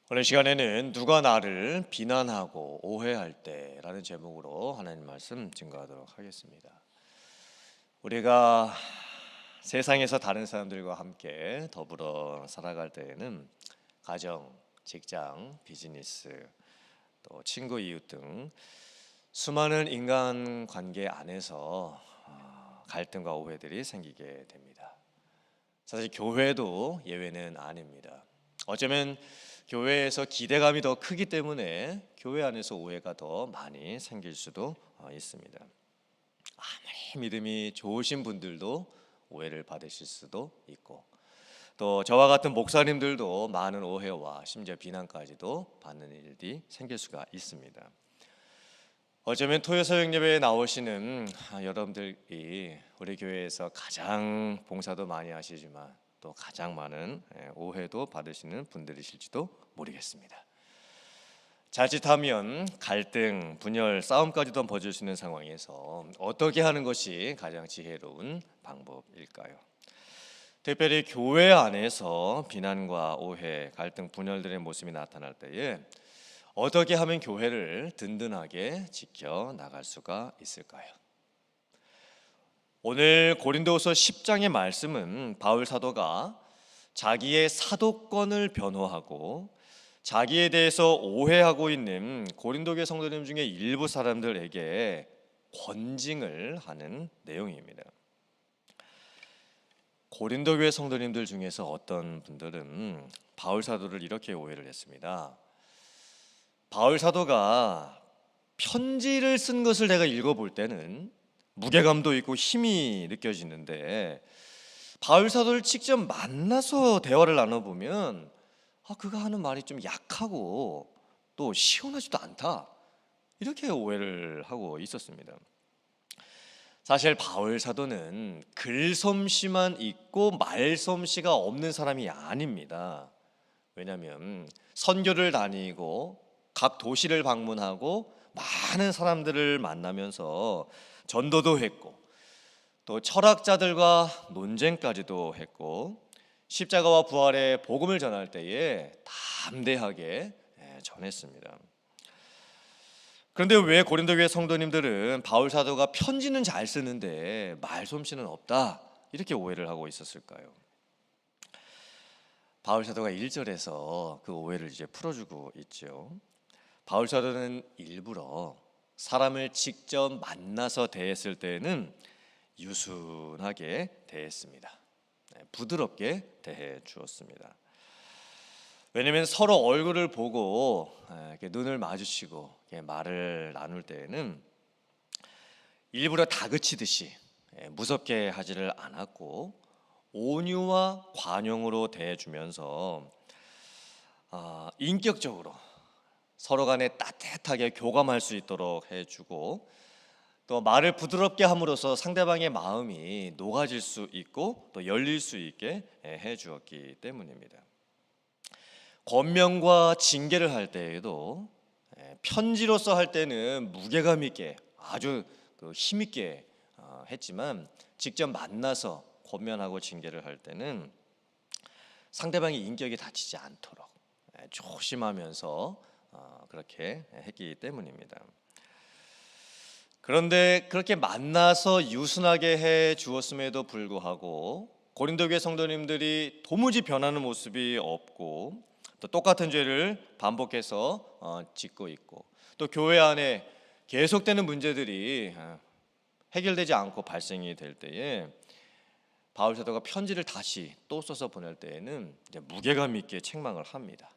오늘 시간에는 누가 나를 비난하고 오해할 때라는 제목으로 하나님 말씀 증거하도록 하겠습니다. 우리가 세상에서 다른 사람들과 함께 더불어 살아갈 때에는 가정, 직장, 비즈니스, 또 친구, 이웃 등 수많은 인간 관계 안에서 갈등과 오해들이 생기게 됩니다. 사실 교회도 예외는 아닙니다. 어쩌면 교회에서 기대감이 더 크기 때문에 교회 안에서 오해가 더 많이 생길 수도 있습니다. 아무리 믿음이 좋으신 분들도 오해를 받으실 수도 있고, 또 저와 같은 목사님들도 많은 오해와 심지어 비난까지도 받는 일이 생길 수가 있습니다. 어쩌면 토요서역 예배에 나오시는 여러분들이 우리 교회에서 가장 봉사도 많이 하시지만 또 가장 많은 오해도 받으시는 분들이실지도 모르겠습니다. 자칫하면 갈등, 분열, 싸움까지도 벌어질 수 있는 상황에서 어떻게 하는 것이 가장 지혜로운 방법일까요? 특별히 교회 안에서 비난과 오해, 갈등, 분열들의 모습이 나타날 때에 어떻게 하면 교회를 든든하게 지켜 나갈 수가 있을까요? 오늘 고린도후서 10장의 말씀은 바울 사도가 자기의 사도권을 변호하고 자기에 대해서 오해하고 있는 고린도교회 성도님 중에 일부 사람들에게 권징을 하는 내용입니다. 고린도교회 성도님들 중에서 어떤 분들은 바울 사도를 이렇게 오해를 했습니다. 바울 사도가 편지를 쓴 것을 내가 읽어볼 때는 무게감도 있고 힘이 느껴지는데 바울 사도를 직접 만나서 대화를 나눠보면 그가 하는 말이 좀 약하고 또 시원하지도 않다, 이렇게 오해를 하고 있었습니다. 사실 바울 사도는 글솜씨만 있고 말솜씨가 없는 사람이 아닙니다. 왜냐하면 선교를 다니고 각 도시를 방문하고 많은 사람들을 만나면서 전도도 했고 또 철학자들과 논쟁까지도 했고 십자가와 부활의 복음을 전할 때에 담대하게 전했습니다. 그런데 왜 고린도교회 성도님들은 바울 사도가 편지는 잘 쓰는데 말솜씨는 없다, 이렇게 오해를 하고 있었을까요? 바울 사도가 1절에서 그 오해를 이제 풀어주고 있죠. 바울 사도는 일부러 사람을 직접 만나서 대했을 때는 유순하게 대했습니다. 부드럽게 대해 주었습니다. 왜냐하면 서로 얼굴을 보고 이렇게 눈을 마주치고 말을 나눌 때에는 일부러 다그치듯이 무섭게 하지를 않았고 온유와 관용으로 대해주면서 인격적으로 서로 간에 따뜻하게 교감할 수 있도록 해주고 또 말을 부드럽게 함으로써 상대방의 마음이 녹아질 수 있고 또 열릴 수 있게 해주었기 때문입니다. 권면과 징계를 할 때에도 편지로서 할 때는 무게감 있게 아주 힘있게 했지만 직접 만나서 권면하고 징계를 할 때는 상대방의 인격이 다치지 않도록 조심하면서 그렇게 했기 때문입니다. 그런데 그렇게 만나서 유순하게 해 주었음에도 불구하고 고린도교회 성도님들이 도무지 변하는 모습이 없고 또 똑같은 죄를 반복해서 짓고 있고 또 교회 안에 계속되는 문제들이 해결되지 않고 발생이 될 때에 바울 사도가 편지를 다시 또 써서 보낼 때에는 이제 무게감 있게 책망을 합니다.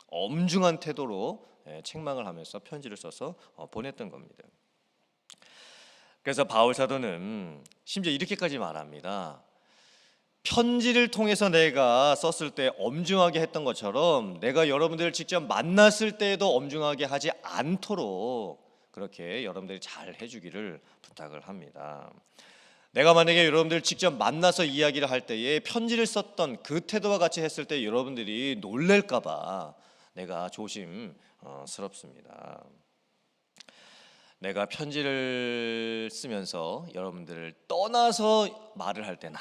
엄중한 태도로 책망을 하면서 편지를 써서 보냈던 겁니다. 그래서 바울 사도는 심지어 이렇게까지 말합니다. 편지를 통해서 내가 썼을 때 엄중하게 했던 것처럼 내가 여러분들을 직접 만났을 때에도 엄중하게 하지 않도록 그렇게 여러분들이 잘 해주기를 부탁을 합니다. 내가 만약에 여러분들 직접 만나서 이야기를 할 때에 편지를 썼던 그 태도와 같이 했을 때 여러분들이 놀랄까 봐 내가 조심스럽습니다. 내가 편지를 쓰면서 여러분들을 떠나서 말을 할 때나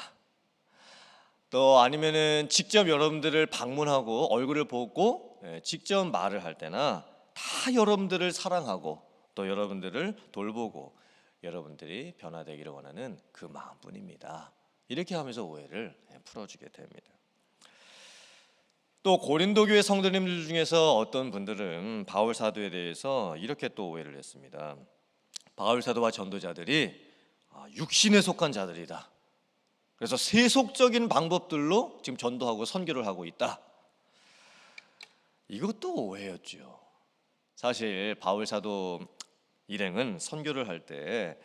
또 아니면은 직접 여러분들을 방문하고 얼굴을 보고 직접 말을 할 때나 다 여러분들을 사랑하고 또 여러분들을 돌보고 여러분들이 변화되기를 원하는 그 마음뿐입니다. 이렇게 하면서 오해를 풀어주게 됩니다. 또 고린도 교회 성도님들 중에서 어떤 분들은 바울 사도에 대해서 이렇게 또 오해를 했습니다. 바울 사도와 전도자들이 육신에 속한 자들이다. 그래서 세속적인 방법들로 지금 전도하고 선교를 하고 있다. 이것도 오해였죠. 사실 바울 사도 일행은 선교를 할 때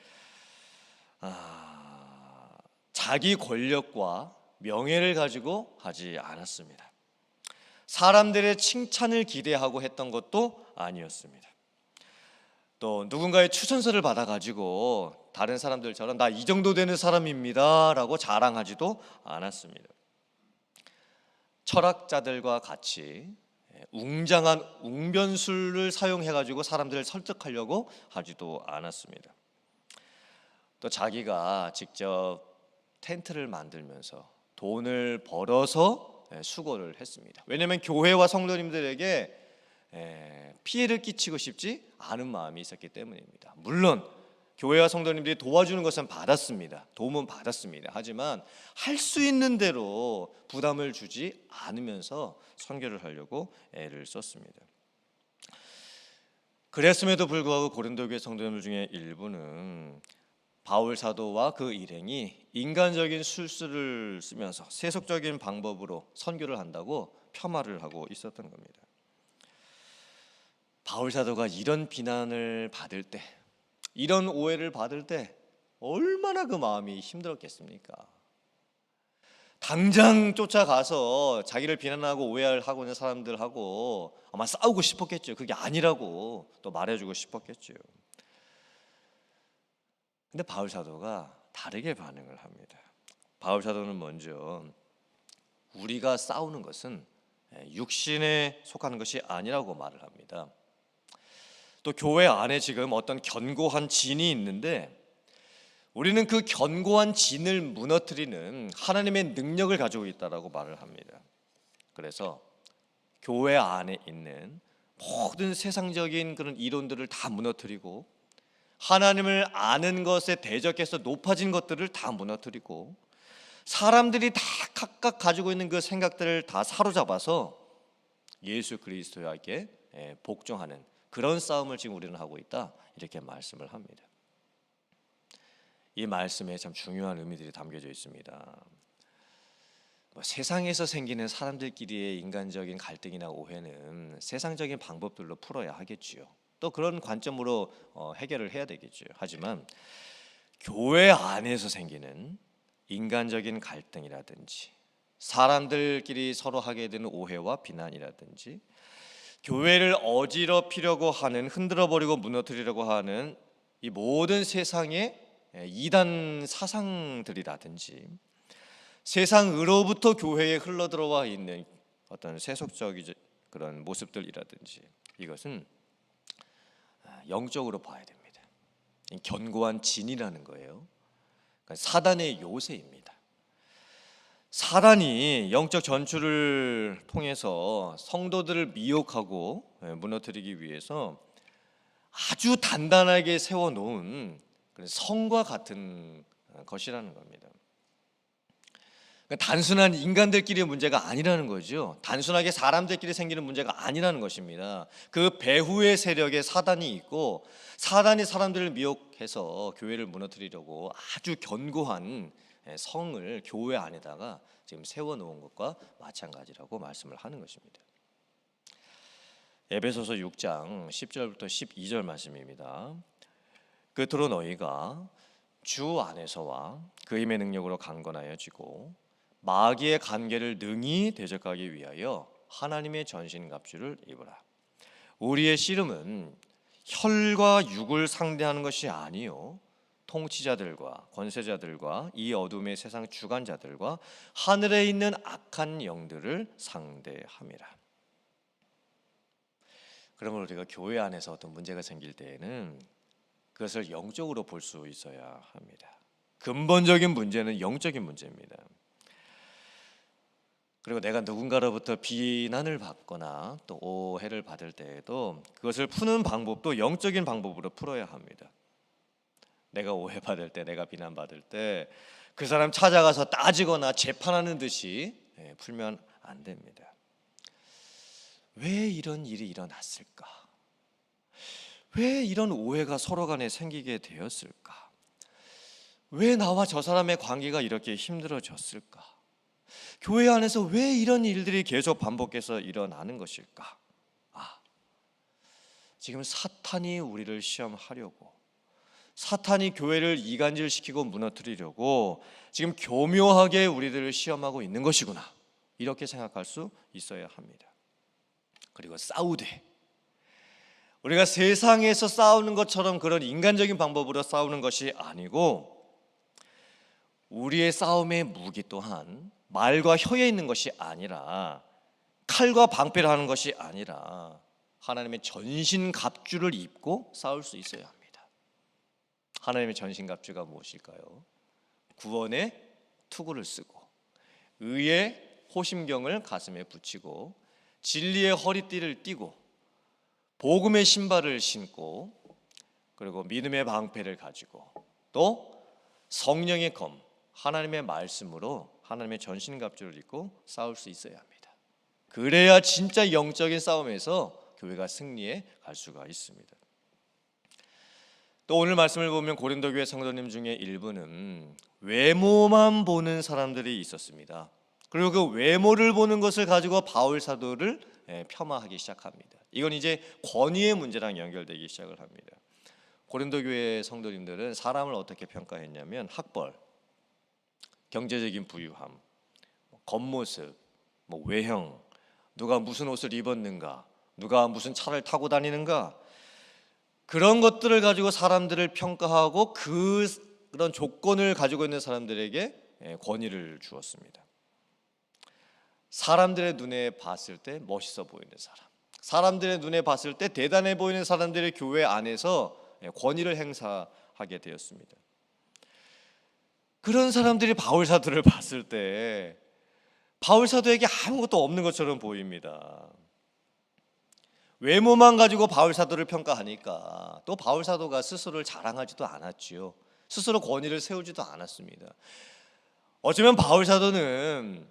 자기 권력과 명예를 가지고 하지 않았습니다. 사람들의 칭찬을 기대하고 했던 것도 아니었습니다. 또 누군가의 추천서를 받아가지고 다른 사람들처럼 나 이 정도 되는 사람입니다 라고 자랑하지도 않았습니다. 철학자들과 같이 웅장한 웅변술을 사용해가지고 사람들을 설득하려고 하지도 않았습니다. 또 자기가 직접 텐트를 만들면서 돈을 벌어서 수고를 했습니다. 왜냐하면 교회와 성도님들에게 피해를 끼치고 싶지 않은 마음이 있었기 때문입니다. 물론 교회와 성도님들이 도와주는 것은 받았습니다. 도움은 받았습니다. 하지만 할 수 있는 대로 부담을 주지 않으면서 선교를 하려고 애를 썼습니다. 그랬음에도 불구하고 고린도 교회 성도님들 중에 일부는 바울 사도와 그 일행이 인간적인 술수를 쓰면서 세속적인 방법으로 선교를 한다고 폄하를 하고 있었던 겁니다. 바울 사도가 이런 비난을 받을 때, 이런 오해를 받을 때 얼마나 그 마음이 힘들었겠습니까? 당장 쫓아가서 자기를 비난하고 오해하고 있는 사람들하고 아마 싸우고 싶었겠죠. 그게 아니라고 또 말해주고 싶었겠죠. 근데 바울 사도가 다르게 반응을 합니다. 바울 사도는 먼저 우리가 싸우는 것은 육신에 속하는 것이 아니라고 말을 합니다. 또 교회 안에 지금 어떤 견고한 진이 있는데 우리는 그 견고한 진을 무너뜨리는 하나님의 능력을 가지고 있다라고 말을 합니다. 그래서 교회 안에 있는 모든 세상적인 그런 이론들을 다 무너뜨리고 하나님을 아는 것에 대적해서 높아진 것들을 다 무너뜨리고 사람들이 다 각각 가지고 있는 그 생각들을 다 사로잡아서 예수 그리스도에게 복종하는 그런 싸움을 지금 우리는 하고 있다, 이렇게 말씀을 합니다. 이 말씀에 참 중요한 의미들이 담겨져 있습니다. 세상에서 생기는 사람들끼리의 인간적인 갈등이나 오해는 세상적인 방법들로 풀어야 하겠지요. 또 그런 관점으로 해결을 해야 되겠죠. 하지만 교회 안에서 생기는 인간적인 갈등이라든지 사람들끼리 서로 하게 되는 오해와 비난이라든지 교회를 어지럽히려고 하는, 흔들어버리고 무너뜨리려고 하는 이 모든 세상의 이단 사상들이라든지 세상으로부터 교회에 흘러들어와 있는 어떤 세속적인 그런 모습들이라든지 이것은 영적으로 봐야 됩니다. 견고한 진이라는 거예요. 그러니까 사단의 요새입니다. 사단이 영적 전투를 통해서 성도들을 미혹하고 무너뜨리기 위해서 아주 단단하게 세워놓은 성과 같은 것이라는 겁니다. 그러니까 단순한 인간들끼리의 문제가 아니라는 거죠. 단순하게 사람들끼리 생기는 문제가 아니라는 것입니다. 그 배후의 세력에 사단이 있고 사단이 사람들을 미혹해서 교회를 무너뜨리려고 아주 견고한 성을 교회 안에다가 지금 세워놓은 것과 마찬가지라고 말씀을 하는 것입니다. 에베소서 6장 10절부터 12절 말씀입니다. 끝으로 너희가 주 안에서와 그 힘의 능력으로 강건하여지고 마귀의 관계를 능히 대적하기 위하여 하나님의 전신갑주를 입으라. 우리의 씨름은 혈과 육을 상대하는 것이 아니요 통치자들과 권세자들과 이 어둠의 세상 주관자들과 하늘에 있는 악한 영들을 상대함이라. 그러면 우리가 교회 안에서 어떤 문제가 생길 때에는 그것을 영적으로 볼 수 있어야 합니다. 근본적인 문제는 영적인 문제입니다. 그리고 내가 누군가로부터 비난을 받거나 또 오해를 받을 때에도 그것을 푸는 방법도 영적인 방법으로 풀어야 합니다. 내가 오해받을 때, 내가 비난받을 때 그 사람 찾아가서 따지거나 재판하는 듯이 풀면 안 됩니다. 왜 이런 일이 일어났을까? 왜 이런 오해가 서로 간에 생기게 되었을까? 왜 나와 저 사람의 관계가 이렇게 힘들어졌을까? 교회 안에서 왜 이런 일들이 계속 반복해서 일어나는 것일까? 지금 사탄이 우리를 시험하려고, 사탄이 교회를 이간질시키고 무너뜨리려고 지금 교묘하게 우리들을 시험하고 있는 것이구나, 이렇게 생각할 수 있어야 합니다. 그리고 싸우되, 우리가 세상에서 싸우는 것처럼 그런 인간적인 방법으로 싸우는 것이 아니고, 우리의 싸움의 무기 또한 말과 혀에 있는 것이 아니라, 칼과 방패를 하는 것이 아니라 하나님의 전신갑주를 입고 싸울 수 있어야 합니다. 하나님의 전신갑주가 무엇일까요? 구원의 투구를 쓰고, 의의 호심경을 가슴에 붙이고, 진리의 허리띠를 띠고, 복음의 신발을 신고, 그리고 믿음의 방패를 가지고, 또 성령의 검, 하나님의 말씀으로 하나님의 전신갑주를 입고 싸울 수 있어야 합니다. 그래야 진짜 영적인 싸움에서 교회가 승리해 갈 수가 있습니다. 또 오늘 말씀을 보면 고린도 교회 성도님 중에 일부는 외모만 보는 사람들이 있었습니다. 그리고 그 외모를 보는 것을 가지고 바울 사도를 폄하하기 시작합니다. 이건 이제 권위의 문제랑 연결되기 시작을 합니다. 고린도 교회 성도님들은 사람을 어떻게 평가했냐면, 학벌, 경제적인 부유함, 겉모습, 외형, 누가 무슨 옷을 입었는가, 누가 무슨 차를 타고 다니는가, 그런 것들을 가지고 사람들을 평가하고 그런 조건을 가지고 있는 사람들에게 권위를 주었습니다. 사람들의 눈에 봤을 때 멋있어 보이는 사람, 사람들의 눈에 봤을 때 대단해 보이는 사람들의 교회 안에서 권위를 행사하게 되었습니다. 그런 사람들이 바울 사도를 봤을 때 바울 사도에게 아무것도 없는 것처럼 보입니다. 외모만 가지고 바울 사도를 평가하니까 또 바울 사도가 스스로를 자랑하지도 않았지요. 스스로 권위를 세우지도 않았습니다. 어쩌면 바울 사도는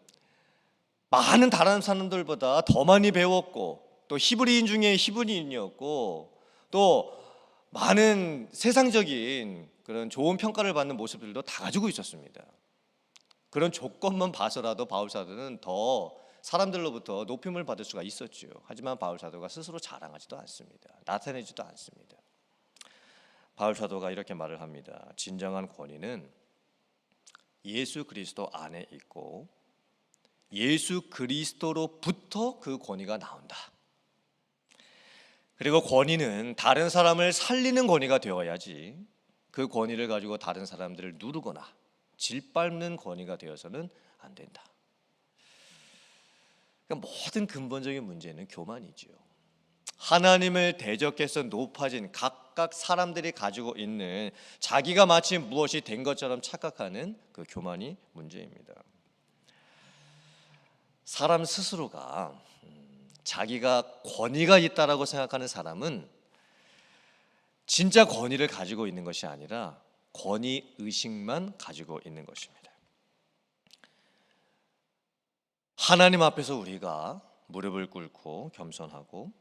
많은 다른 사람들보다 더 많이 배웠고, 또 히브리인 중에 히브리인이었고, 또 많은 세상적인 그런 좋은 평가를 받는 모습들도 다 가지고 있었습니다. 그런 조건만 봐서라도 바울 사도는 더 사람들로부터 높임을 받을 수가 있었지요. 하지만 바울 사도가 스스로 자랑하지도 않습니다. 나타내지도 않습니다. 바울 사도가 이렇게 말을 합니다. 진정한 권위는 예수 그리스도 안에 있고, 예수 그리스도로부터 그 권위가 나온다. 그리고 권위는 다른 사람을 살리는 권위가 되어야지, 그 권위를 가지고 다른 사람들을 누르거나 짓밟는 권위가 되어서는 안 된다. 그러니까 모든 근본적인 문제는 교만이지요. 하나님을 대적해서 높아진 각각 사람들이 가지고 있는 자기가 마치 무엇이 된 것처럼 착각하는 그 교만이 문제입니다. 사람 스스로가 자기가 권위가 있다라고 생각하는 사람은 진짜 권위를 가지고 있는 것이 아니라 권위 의식만 가지고 있는 것입니다. 하나님 앞에서 우리가 무릎을 꿇고 겸손하고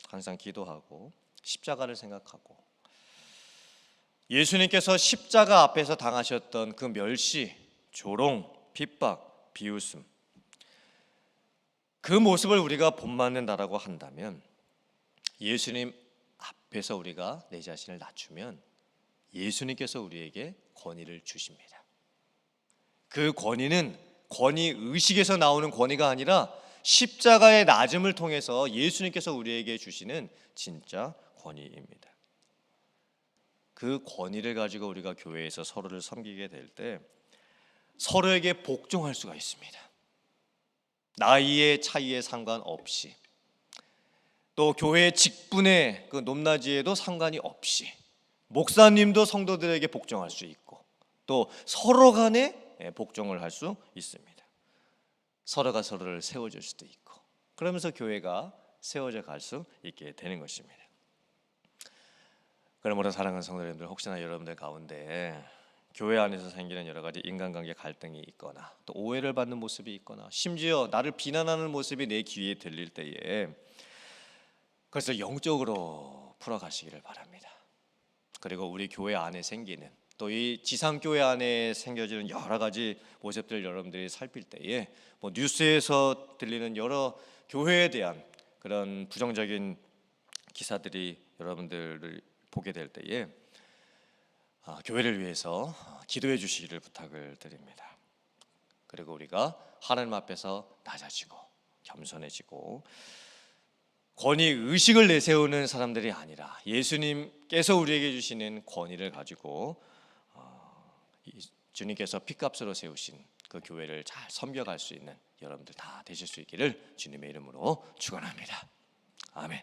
항상 기도하고 십자가를 생각하고, 예수님께서 십자가 앞에서 당하셨던 그 멸시, 조롱, 핍박, 비웃음, 그 모습을 우리가 본받는다라고 한다면, 예수님 앞에서 우리가 내 자신을 낮추면 예수님께서 우리에게 권위를 주십니다. 그 권위는 권위 의식에서 나오는 권위가 아니라 십자가의 낮음을 통해서 예수님께서 우리에게 주시는 진짜 권위입니다. 그 권위를 가지고 우리가 교회에서 서로를 섬기게 될 때 서로에게 복종할 수가 있습니다. 나이의 차이에 상관없이, 또 교회 직분의 그 높낮이에도 상관이 없이 목사님도 성도들에게 복종할 수 있고, 또 서로 간에 복종을 할 수 있습니다. 서로가 서로를 세워줄 수도 있고, 그러면서 교회가 세워져 갈 수 있게 되는 것입니다. 그러므로 사랑하는 성도님들, 혹시나 여러분들 가운데 교회 안에서 생기는 여러 가지 인간관계 갈등이 있거나 또 오해를 받는 모습이 있거나 심지어 나를 비난하는 모습이 내 귀에 들릴 때에 그래서 영적으로 풀어가시기를 바랍니다. 그리고 우리 교회 안에 생기는 또 이 지상교회 안에 생겨지는 여러 가지 모습들 여러분들이 살필 때에 뭐 뉴스에서 들리는 여러 교회에 대한 그런 부정적인 기사들이 여러분들을 보게 될 때에 교회를 위해서 기도해 주시기를 부탁을 드립니다. 그리고 우리가 하나님 앞에서 낮아지고 겸손해지고 권위 의식을 내세우는 사람들이 아니라 예수님께서 우리에게 주시는 권위를 가지고 주님께서 핏값으로 세우신 그 교회를 잘 섬겨갈 수 있는 여러분들 다 되실 수 있기를 주님의 이름으로 축원합니다. 아멘.